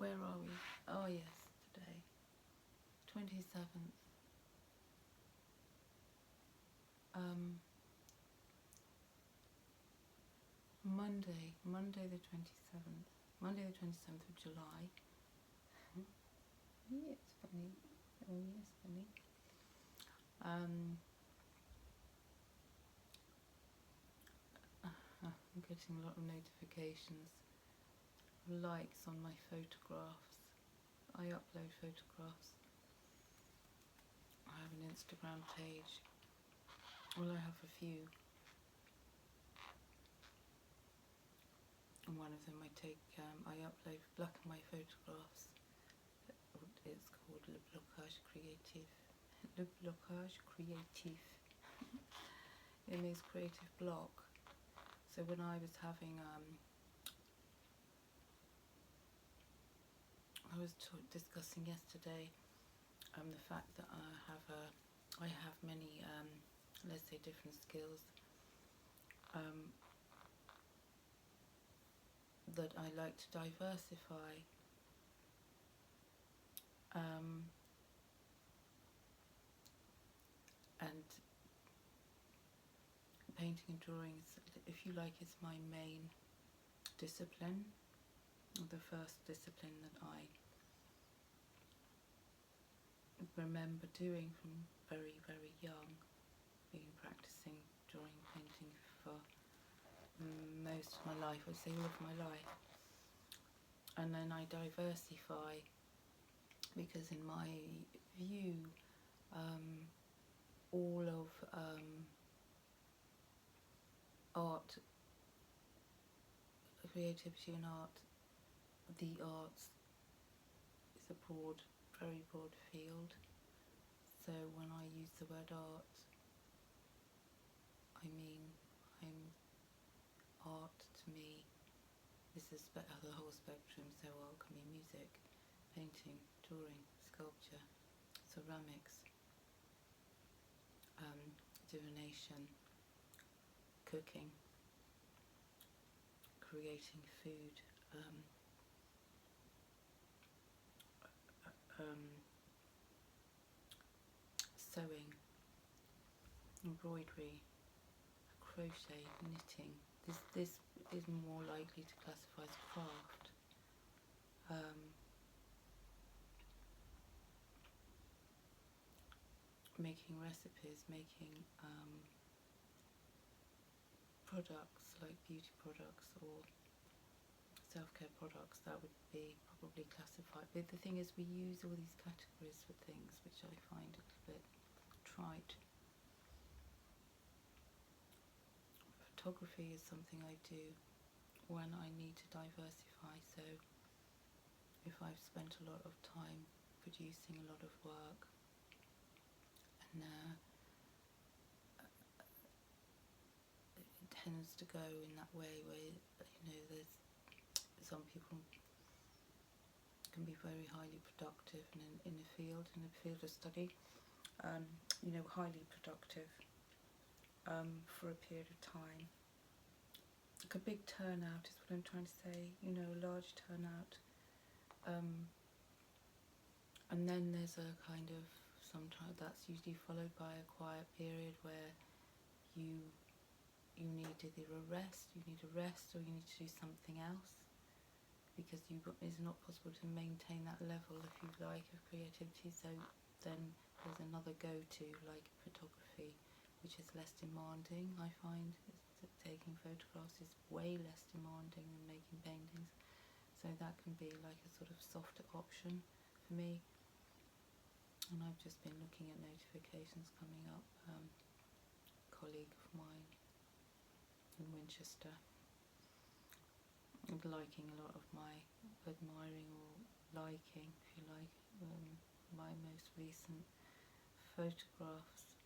Where are we? Oh yes, today. 27th. Monday the 27th. Monday the 27th of July. Yeah, it's funny. Oh yes, funny. I'm getting a lot of notifications, likes on my photographs. I upload photographs. I have an Instagram page. Well, I have a few. And one of them I upload black and white photographs. It's called Le Blocage Creatif. Le Blocage Creatif. It means creative block. So when I was having, I was discussing yesterday the fact that I have many, let's say, different skills that I like to diversify. And painting and drawing, if you like, is my main discipline, the first discipline that I remember doing from very, very young, been practicing drawing, painting for most of my life, I'd say all of my life. And then I diversify because in my view, all of art, creativity and art, the arts is a broad, very broad field. So when I use the word art, I mean art to me is the whole spectrum. So art can be music, painting, drawing, sculpture, ceramics, divination, cooking, creating food, sewing, embroidery, crochet, knitting. This is more likely to classify as craft. Making recipes, making products like beauty products or self-care products, that would be probably classified. But the thing is, we use all these categories for things, which I find a little bit trite. Photography is something I do when I need to diversify. So if I've spent a lot of time producing a lot of work, and it tends to go in that way where, there's some people can be very highly productive in a field of study, highly productive for a period of time. Like a big turnout is what I'm trying to say, a large turnout. And then there's a kind of, sometimes that's usually followed by a quiet period where you need either a rest, or you need to do something else, because it's not possible to maintain that level, if you like, of creativity. So then there's another go-to, like photography, which is less demanding. I find taking photographs is way less demanding than making paintings, so that can be like a sort of softer option for me. And I've just been looking at notifications coming up. A colleague of mine in Winchester liking a lot of admiring or liking, if you like, my most recent photographs.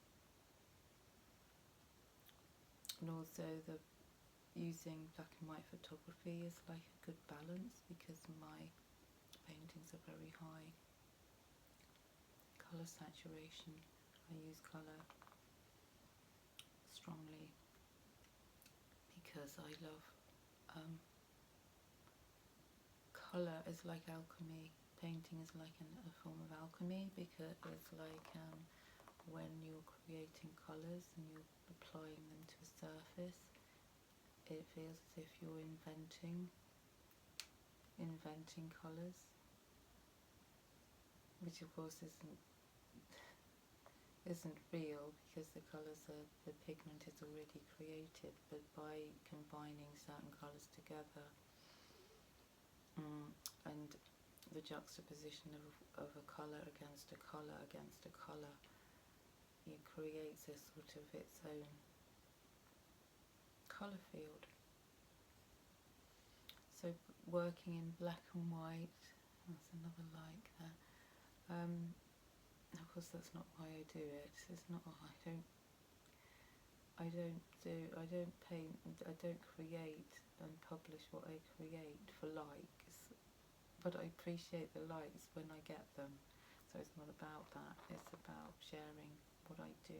And also using black and white photography is like a good balance, because my paintings are very high colour saturation. I use colour strongly because I love colour is like alchemy. Painting is like a form of alchemy, because it's like when you're creating colours and you're applying them to a surface, it feels as if you're inventing colours, which of course isn't real, because the pigment is already created, but by combining certain colours together, and the juxtaposition of a colour against a colour against a colour, it creates a sort of its own colour field. So working in black and white, that's another like that. Of course, that's not why I do it. It's not. I don't paint. I don't create and publish what I create for likes. But I appreciate the likes when I get them. So it's not about that. It's about sharing what I do.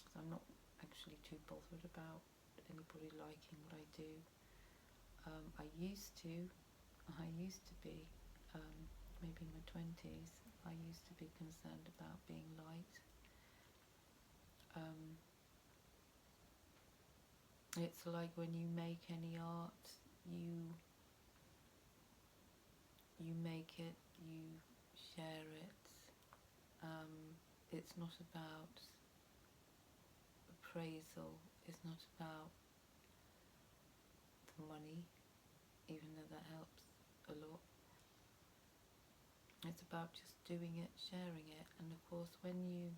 So I'm not actually too bothered about anybody liking what I do. I used to be, maybe in my 20s, I used to be concerned about being liked. It's like when you make any art, you make it, you share it. It's not about appraisal, it's not about the money, even though that helps a lot. It's about just doing it, sharing it, and of course when you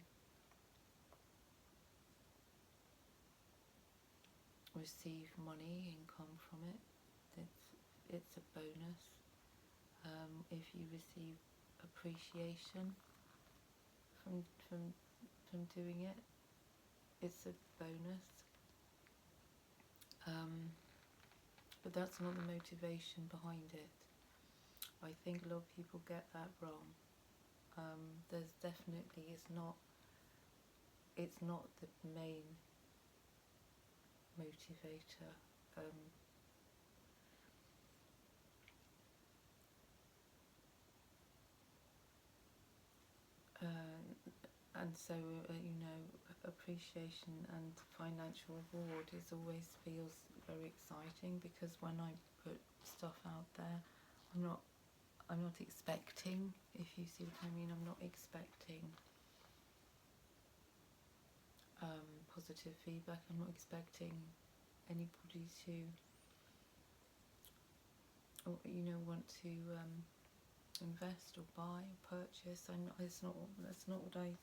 receive money, income from it, it's a bonus. If you receive appreciation from doing it, it's a bonus. But that's not the motivation behind it. I think a lot of people get that wrong. There's definitely, it's not the main motivator. And so, appreciation and financial reward always feels very exciting, because when I put stuff out there, I'm not expecting, if you see what I mean, I'm not expecting positive feedback. I'm not expecting anybody to, want to invest or buy or purchase. That's not what I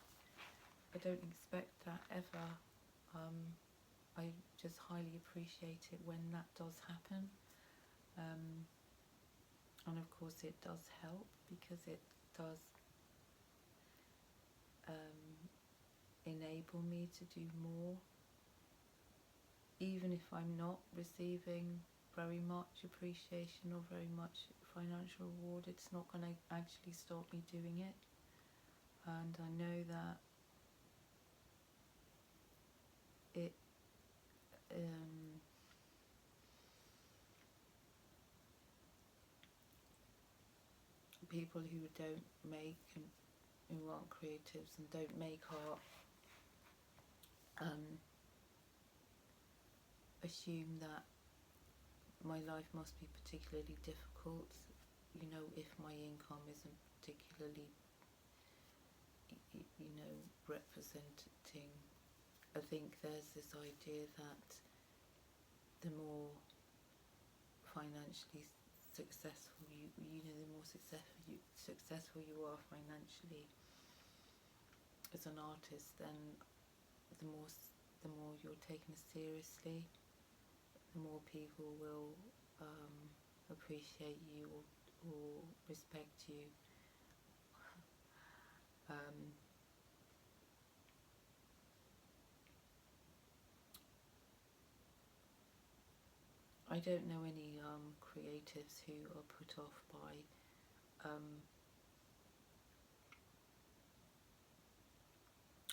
don't expect that ever. I just highly appreciate it when that does happen. And of course it does help, because it does enable me to do more. Even if I'm not receiving very much appreciation or very much financial reward, it's not going to actually stop me doing it. And I know that it people who don't make and who aren't creatives and don't make art assume that my life must be particularly difficult, if my income isn't particularly, representing. I think there's this idea that the more financially successful the more successful you are financially as an artist, then the more you're taken seriously, the more people will appreciate you or respect you. I don't know any creatives who are put off by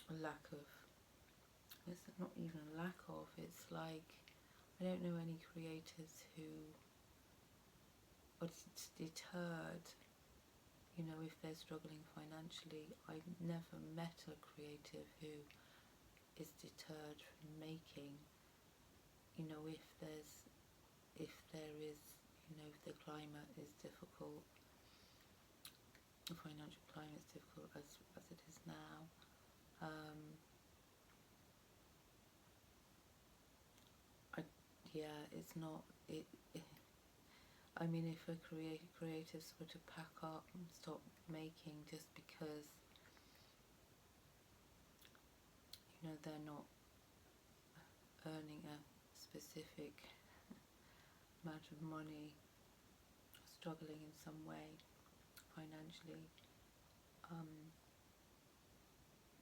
a lack of, it's not even a lack of, it's like, I don't know any creators who or deterred, you know, if they're struggling financially. I've never met a creative who is deterred from making, you know, if there is, you know, if the climate is difficult, the financial climate is difficult as it is now. Yeah, it's not, I mean, if a creatives were to pack up and stop making just because, you know, they're not earning a specific amount of money, struggling in some way financially,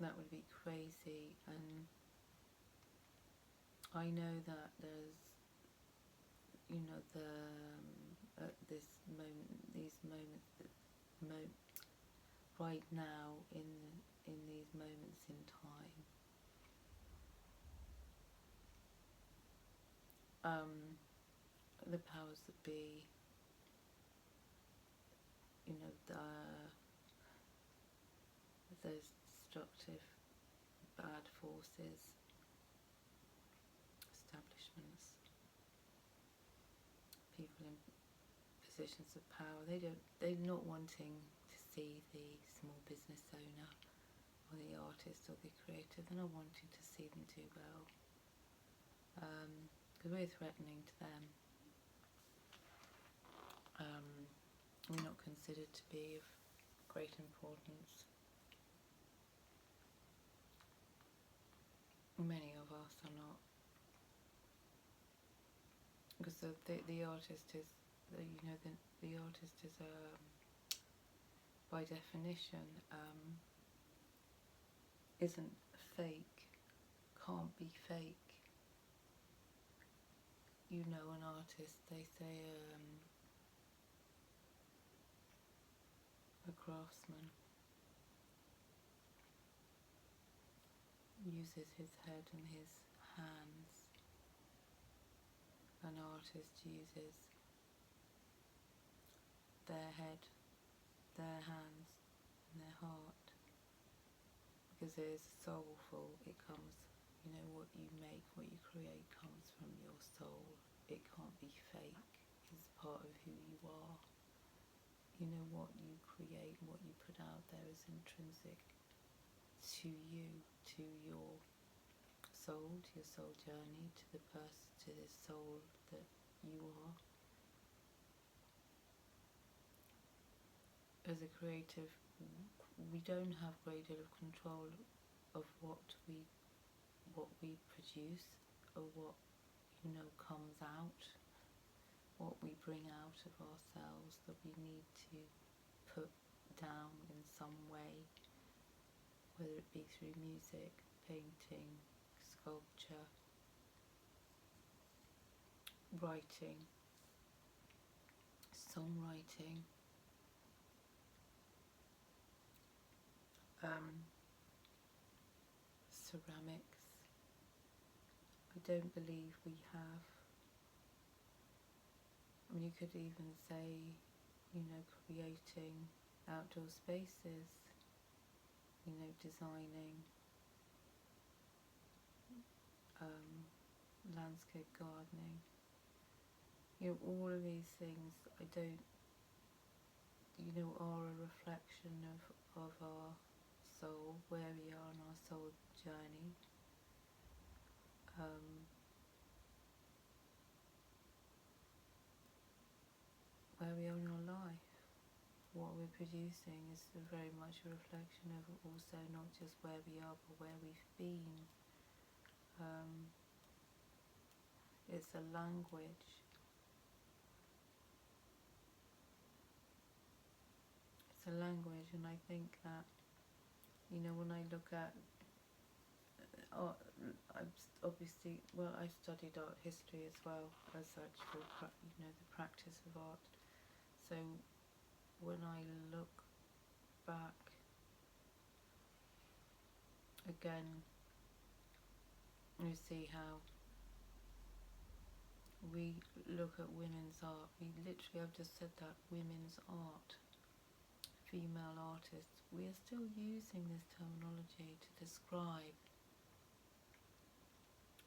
that would be crazy. And I know that there's, you know, at this moment, these moments, right now in these moments in time, the powers that be, you know, those destructive bad forces, establishments, people in positions of power, they're not wanting to see the small business owner or the artist or the creator. They're not wanting to see them do well, because we're threatening to them. We're not considered to be of great importance. Many of us are not, because the artist is, you know, the artist is by definition isn't fake, can't be fake. You know, an artist, they say a craftsman uses his head and his hands. An artist uses their head, their hands and their heart, because it is soulful. It comes, you know, what you make, what you create comes from your soul. It can't be fake. It's part of who you are. You know, what you create, what you put out there is intrinsic to you, to your soul, to your soul journey, to the person, to the soul that you are. As a creative, we don't have great deal of control of what we produce, or what, you know, comes out, what we bring out of ourselves, that we need to put down in some way, whether it be through music, painting, sculpture, writing, songwriting, ceramics. I don't believe we have, I mean, you could even say, you know, creating outdoor spaces, you know, designing landscape gardening, you know, all of these things, I don't, you know, are a reflection of our soul, where we are on our soul journey. Where we are in our life. What we're producing is very much a reflection of also not just where we are, but where we've been. It's a language. It's a language, and I think that, you know, when I look at art, obviously, well, I studied art history as well as such, for, you know, the practice of art. So when I look back again, you see how we look at women's art, we literally, I've just said that, women's art, female artists, we are still using this terminology to describe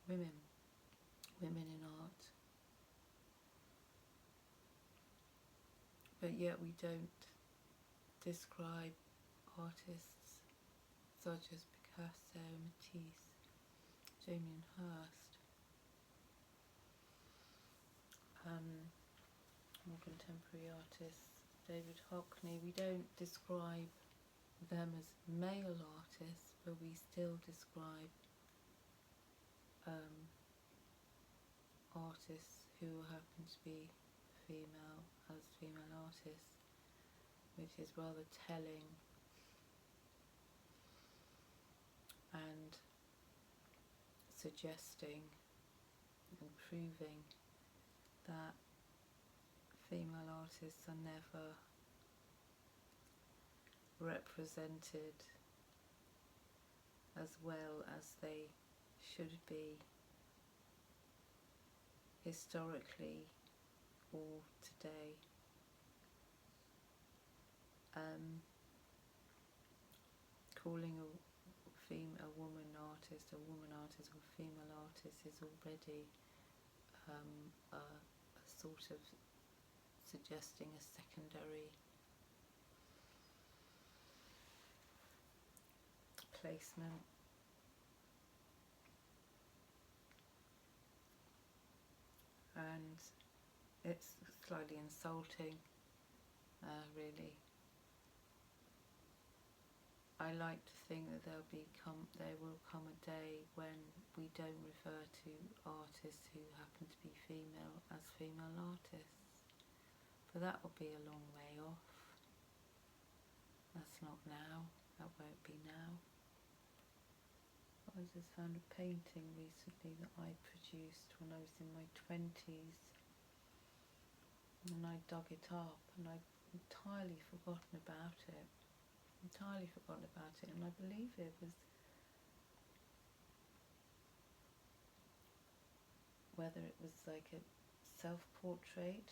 women in art, but yet we don't describe artists such as Picasso, Matisse, Damien Hirst, more contemporary artists, David Hockney. We don't describe them as male artists, but we still describe artists who happen to be female as female artists, which is rather telling and suggesting and proving that female artists are never represented as well as they should be historically or today. Calling a woman artist or female artist is already a sort of suggesting a secondary placement. And it's slightly insulting, really. I like to think that there will come a day when we don't refer to artists who happen to be female as female artists, but that will be a long way off. That's not now, that won't be now. I just found a painting recently that I produced when I was in my 20s, and I dug it up and I'd entirely forgotten about it. And I believe it was, whether it was like a self-portrait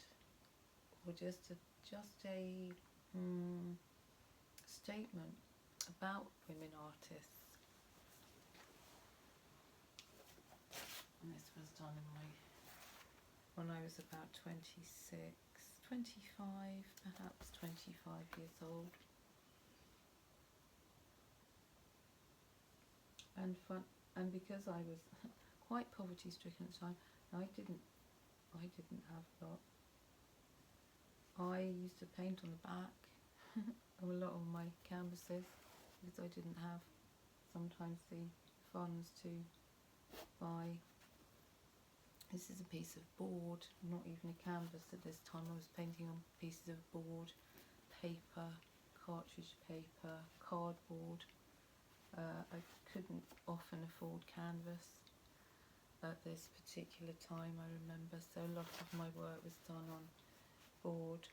or just a statement about women artists. And this was done when I was about 26, 25, perhaps 25 years old. And because I was quite poverty stricken at the time, I didn't have a lot. I used to paint on the back of a lot of my canvases because I didn't have sometimes the funds to buy. This is a piece of board, not even a canvas at this time. I was painting on pieces of board, paper, cartridge paper, cardboard. I couldn't often afford canvas at this particular time, I remember, so a lot of my work was done on board,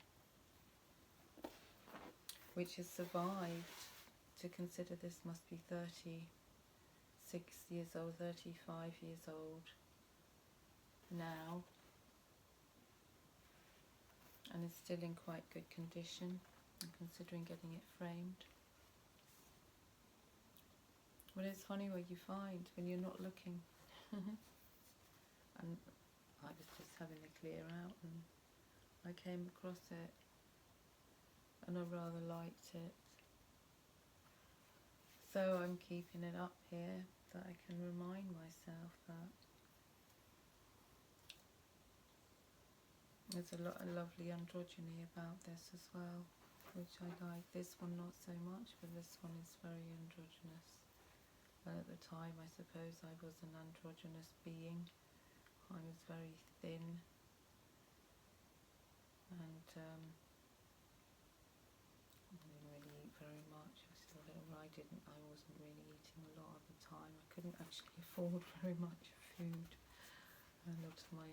which has survived. To consider this must be 36 years old, 35 years old now, and it's still in quite good condition. I'm considering getting it framed. But it's funny what you find when you're not looking. And I was just having a clear out and I came across it and I rather liked it. So I'm keeping it up here so I can remind myself that there's a lot of lovely androgyny about this as well, which I like. This one not so much, but this one is very androgynous. And at the time, I suppose I was an androgynous being. I was very thin, and I didn't really eat very much. I wasn't really eating a lot at the time. I couldn't actually afford very much food. A lot of my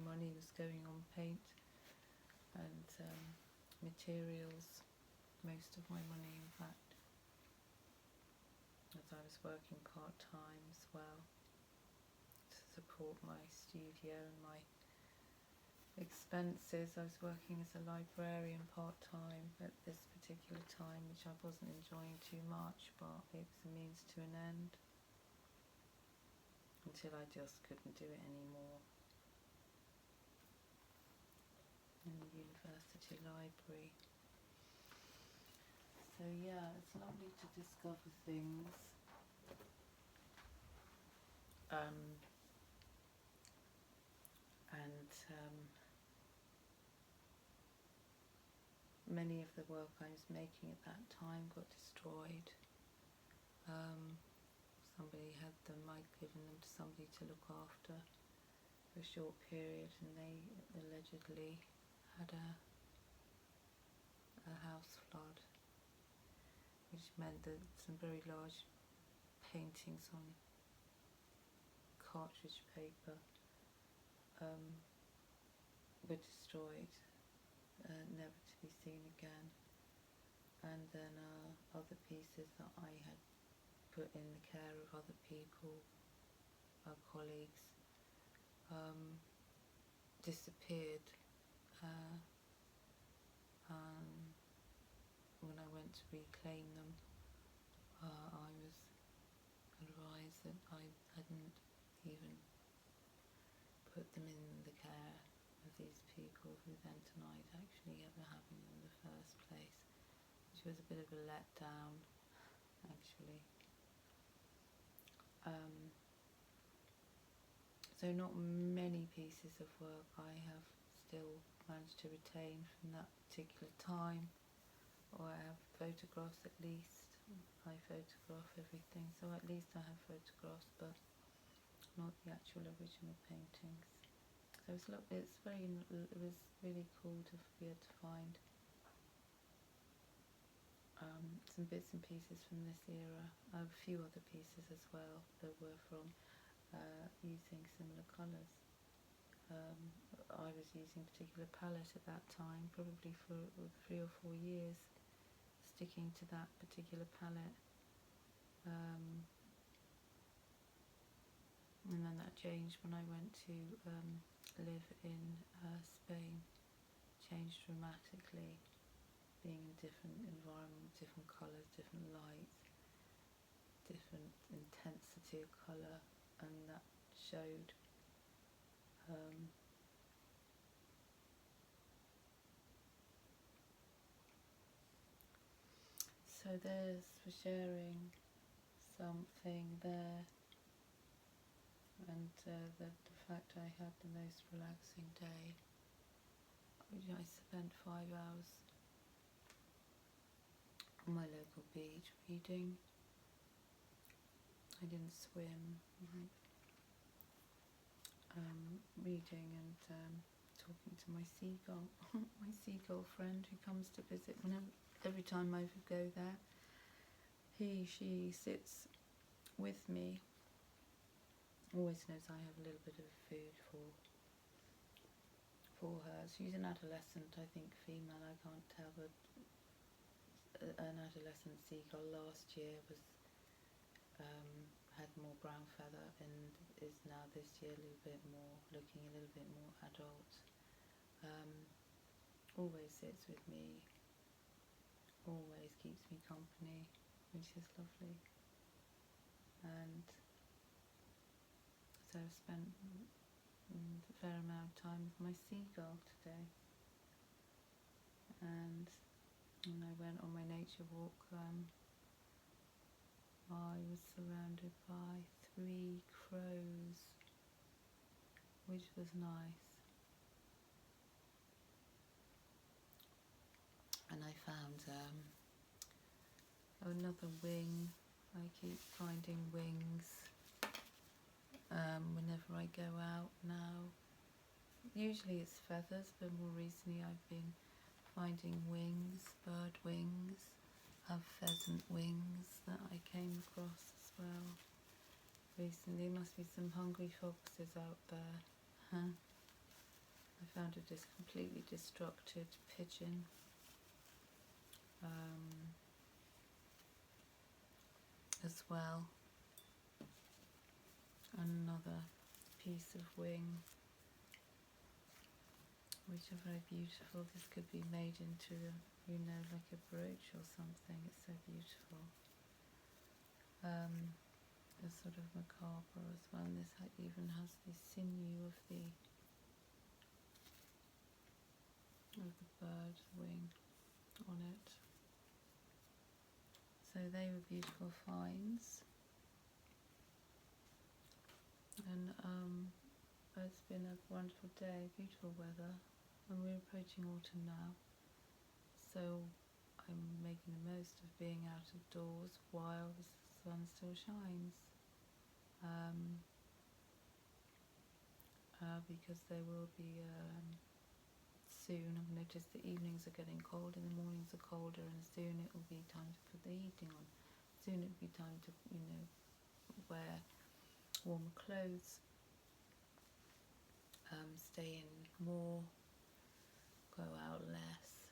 money was going on paint and materials. Most of my money, in fact, as I was working part-time as well. support my studio and my expenses. I was working as a librarian part-time at this particular time, which I wasn't enjoying too much, but it was a means to an end until I just couldn't do it anymore in the university library. So yeah, it's lovely to discover things. Many of the work I was making at that time got destroyed. Somebody had them, I'd given them to somebody to look after for a short period, and they allegedly had a house flood, which meant that some very large paintings on cartridge paper were destroyed, never to be seen again. And then other pieces that I had put in the care of other people, colleagues, disappeared. When I went to reclaim them, I was advised that I hadn't even put them in the care of these people who then denied actually ever having them in the first place, which was a bit of a letdown, actually. So not many pieces of work I have still managed to retain from that particular time, or I have photographs at least. I photograph everything, so at least I have photographs, but not the actual original paintings. So it was really cool to be able to find some bits and pieces from this era. A few other pieces as well that were from using similar colours. I was using a particular palette at that time, probably for 3 or 4 years, sticking to that particular palette. And then that changed when I went to live in Spain. Changed dramatically, being in different environments, different colours, different lights, different intensity of colour, and that showed. So there's for sharing something there, and the fact I had the most relaxing day. I spent 5 hours on my local beach reading. I didn't swim, reading and talking to my seagull, my seagull friend who comes to visit every time I go there. She sits with me, always knows I have a little bit of food for her. She's an adolescent, I think female, I can't tell, but an adolescent seagull last year was had more brown feather and is now this year looking a little bit more adult. Always sits with me, always keeps me company, which is lovely. And so I've spent a fair amount of time with my seagull today. And when I went on my nature walk, I was surrounded by 3 crows, which was nice. And I found another wing. I keep finding wings whenever I go out now. Usually it's feathers, but more recently I've been finding wings, bird wings. Have pheasant wings that I came across as well recently. Must be some hungry foxes out there. I found a completely destructed pigeon. As well. Another piece of wing, which are very beautiful. This could be made into, you know, like a brooch or something. It's so beautiful. It's sort of macabre as well. And this even has the sinew of the bird wing on it. So they were beautiful finds. And it's been a wonderful day, beautiful weather, and we're approaching autumn now. So I'm making the most of being out of doors while the sun still shines. Because there will be soon, I've noticed the evenings are getting cold and the mornings are colder, and soon it will be time to put the heating on. Soon it will be time to, you know, wear warmer clothes, stay in more, go out less,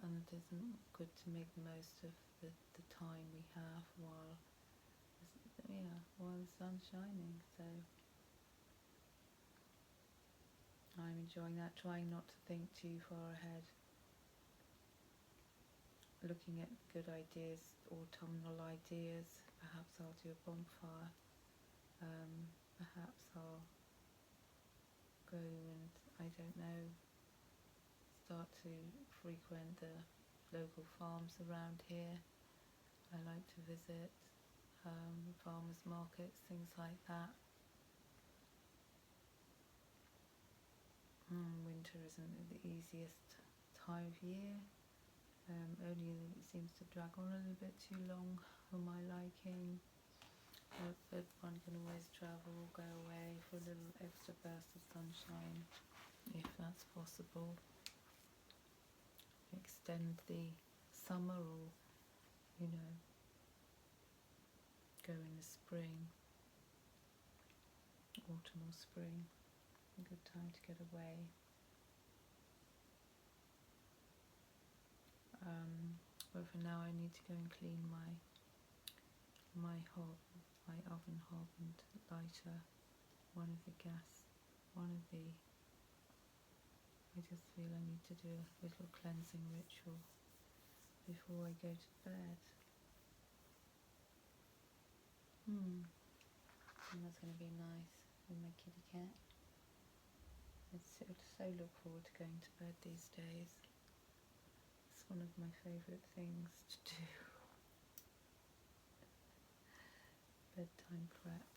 and it isn't good to make the most of the time we have while the sun's shining. So I'm enjoying that, trying not to think too far ahead, looking at good ideas, autumnal ideas. Perhaps I'll do a bonfire, perhaps I'll go and, I don't know, start to frequent the local farms around here. I like to visit farmers markets, things like that. Winter isn't the easiest time of year, only it seems to drag on a little bit too long for my liking, but one can always travel, go away for a little extra burst of sunshine if that's possible, extend the summer, or, you know, go in the spring, autumn or spring, a good time to get away. But for now I need to go and clean my hob, my oven hob and lighter, I just feel I need to do a little cleansing ritual before I go to bed. And that's going to be nice with my kitty cat. I so look forward to going to bed these days. It's one of my favourite things to do. Bedtime prep.